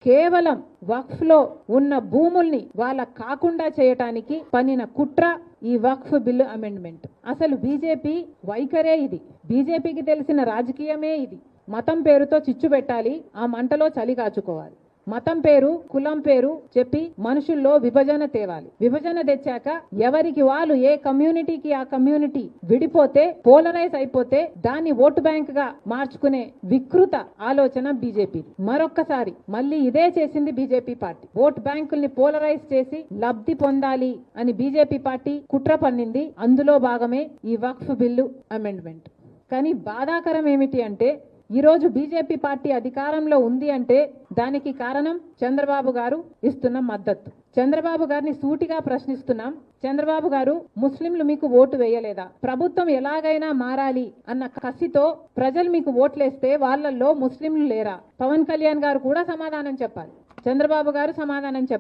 కేవలం వక్ఫ్ లో ఉన్న భూముల్ని వాళ్ళ కాకుండా చేయటానికి పన్నిన కుట్ర ఈ వక్ఫ్ బిల్లు అమెండ్మెంట్. అసలు బీజేపీ వైఖరే ఇది. బీజేపీకి తెలిసిన రాజకీయమే ఇది. మతం పేరుతో చిచ్చు పెట్టాలి, ఆ మంటలో చలి కాచుకోవాలి. మతం పేరు, కులం పేరు చెప్పి మనుషుల్లో విభజన తేవాలి. విభజన తెచ్చాక ఎవరికి వాళ్ళు ఏ కమ్యూనిటీకి ఆ కమ్యూనిటీ విడిపోతే, పోలరైజ్ అయిపోతే దాన్ని ఓటు బ్యాంక్ గా మార్చుకునే వికృత ఆలోచన బీజేపీ. మరొక్కసారి మళ్ళీ ఇదే చేసింది బీజేపీ పార్టీ. ఓటు బ్యాంకుల్ని పోలరైజ్ చేసి లబ్ధి పొందాలి అని బీజేపీ పార్టీ కుట్ర పన్నింది. అందులో భాగమే ఈ వక్ఫ్ బిల్లు అమెండ్మెంట్. కానీ బాధాకరం ఏమిటి అంటే, ఈ రోజు బీజేపీ పార్టీ అధికారంలో ఉంది అంటే దానికి కారణం చంద్రబాబు గారు ఇస్తున్న మద్దతు. చంద్రబాబు గారిని సూటిగా ప్రశ్నిస్తున్నాం. చంద్రబాబు గారు, ముస్లింలు మీకు ఓటు వేయలేదా? ప్రభుత్వం ఎలాగైనా మారాలి అన్న కసితో ప్రజలు మీకు ఓట్లేస్తే వాళ్ళల్లో ముస్లింలు లేరా? పవన్ కళ్యాణ్ గారు కూడా సమాధానం చెప్పాలి, చంద్రబాబు గారు సమాధానం చెప్పాలి.